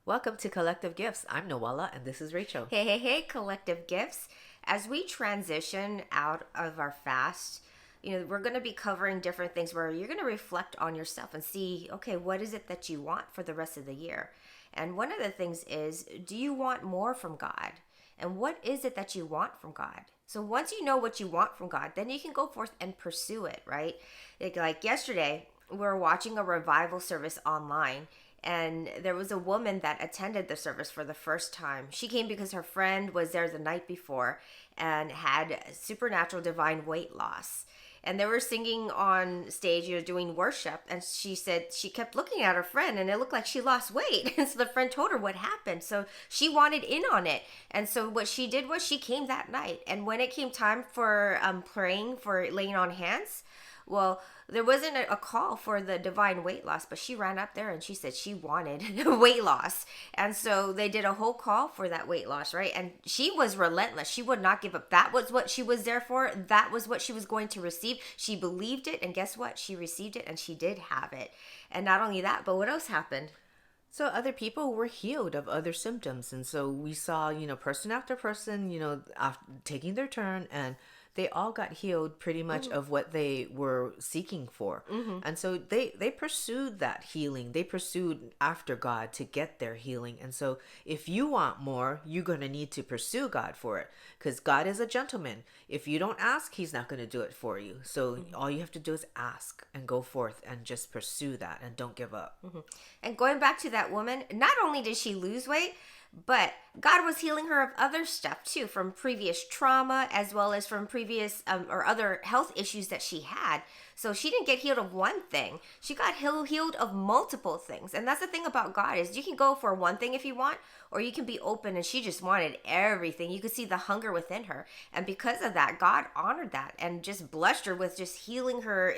Welcome to Collective Gifts. I'm Noella and this is Rachel. Hey, collective gifts. As we transition out of our fast, we're going to be covering different things where you're going to reflect on yourself and see, okay, what is it that you want for the rest of the year? And one of the things is, do you want more from God? And what is it that you want from God? So once you know what you want from God, then you can go forth and pursue it, right? Like yesterday, we were watching a revival service online, and there was a woman that attended the service for the first time. She came because her friend was there the night before and had supernatural divine weight loss. And they were singing on stage, doing worship. And she said she kept looking at her friend and it looked like she lost weight. And so the friend told her what happened. So she wanted in on it. And so what she did was she came that night. And when it came time for praying, for laying on hands, well, there wasn't a call for the divine weight loss, but she ran up there and she said she wanted weight loss. And so they did a whole call for that weight loss, right? And she was relentless. She would not give up. That was what she was there for. That was what she was going to receive. She believed it. And guess what? She received it and she did have it. And not only that, but what else happened? So other people were healed of other symptoms. And so we saw, person after person, taking their turn, and they all got healed pretty much of what they were seeking for. And so they pursued that healing. They pursued after God to get their healing. And so if you want more, you're going to need to pursue God for it, because God is a gentleman. If you don't ask, he's not going to do it for you. So all you have to do is ask and go forth and just pursue that and don't give up. And going back to that woman, not only did she lose weight, but God was healing her of other stuff too, from previous trauma as well as from previous or other health issues that she had. So she didn't get healed of one thing. She got healed of multiple things. And that's the thing about God, is you can go for one thing if you want, or you can be open, and she just wanted everything. You could see the hunger within her. And because of that, God honored that and just blessed her with just healing her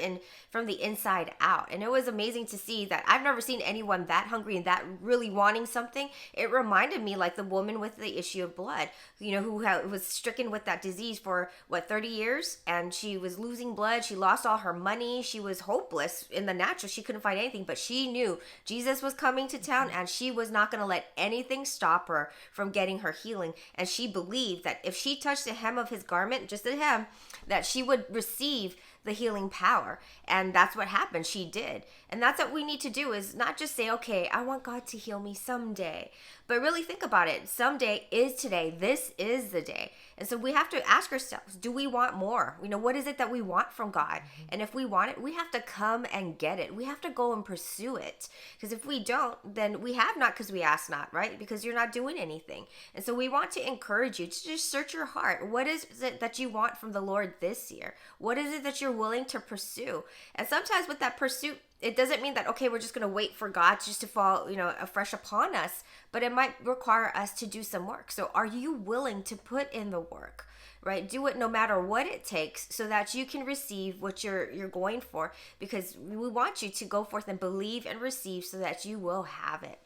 from the inside out. And it was amazing to see that. I've never seen anyone that hungry and that really wanting something. It reminded me like the woman with the issue of blood, who was stricken with that disease for 30 years, and she was losing blood. She lost all her money. She was hopeless in the natural. She couldn't find anything, but she knew Jesus was coming to town, and she was not going to let anything stop her from getting her healing. And she believed that if she touched the hem of his garment, just the hem, that she would receive the healing power. And that's what happened. She did. And that's what we need to do, is not just say, okay, I want God to heal me someday, but really think about it. Someday is today. This is the day. And so we have to ask ourselves, do we want more? What is it that we want from God? And if we want it, we have to come and get it. We have to go and pursue it. Because if we don't, then we have not because we ask not, right? Because you're not doing anything. And so we want to encourage you to just search your heart. What is it that you want from the Lord this year? What is it that you're willing to pursue? And sometimes with that pursuit, it doesn't mean that, okay, we're just going to wait for God just to fall, afresh upon us, but it might require us to do some work. So are you willing to put in the work, right? Do it no matter what it takes so that you can receive what you're going for, because we want you to go forth and believe and receive so that you will have it.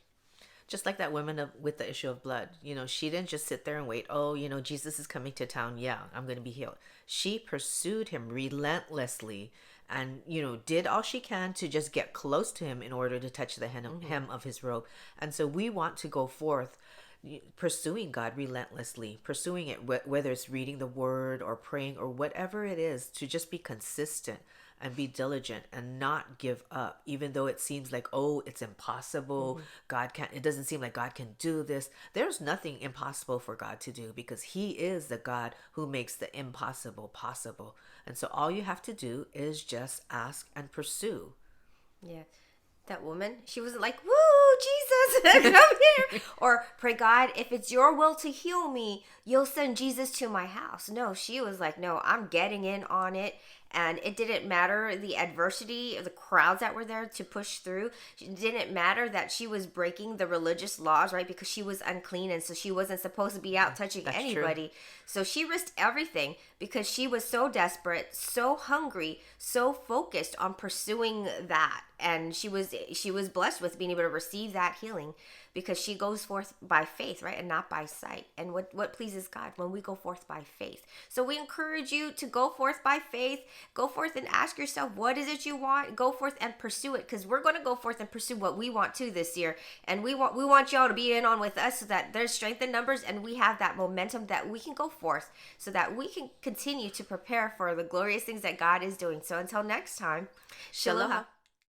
Just like that woman with the issue of blood, she didn't just sit there and wait. Oh, Jesus is coming to town. Yeah, I'm going to be healed. She pursued him relentlessly and, did all she can to just get close to him in order to touch the hem of his robe. And so we want to go forth pursuing God relentlessly, pursuing it, whether it's reading the word or praying or whatever it is, to just be consistent and be diligent and not give up, even though it seems like, oh, it's impossible. It doesn't seem like God can do this. There's nothing impossible for God to do, because he is the God who makes the impossible possible. And so all you have to do is just ask and pursue. Yeah. That woman, she wasn't like, woo, Jesus, come here. Or, pray God, if it's your will to heal me, you'll send Jesus to my house. No, she was like, no, I'm getting in on it. And it didn't matter the adversity of the crowds that were there to push through. It didn't matter that she was breaking the religious laws, right? Because she was unclean, and so she wasn't supposed to be out touching anybody. True. So she risked everything because she was so desperate, so hungry, so focused on pursuing that. And she was blessed with being able to receive receive that healing because she goes forth by faith, right? And not by sight. And what pleases God? When we go forth by faith. So we encourage you to go forth by faith. Go forth and ask yourself, what is it you want? Go forth and pursue it, because we're going to go forth and pursue what we want too this year. And we want y'all to be in on with us so that there's strength in numbers and we have that momentum that we can go forth so that we can continue to prepare for the glorious things that God is doing. So until next time, Shalom.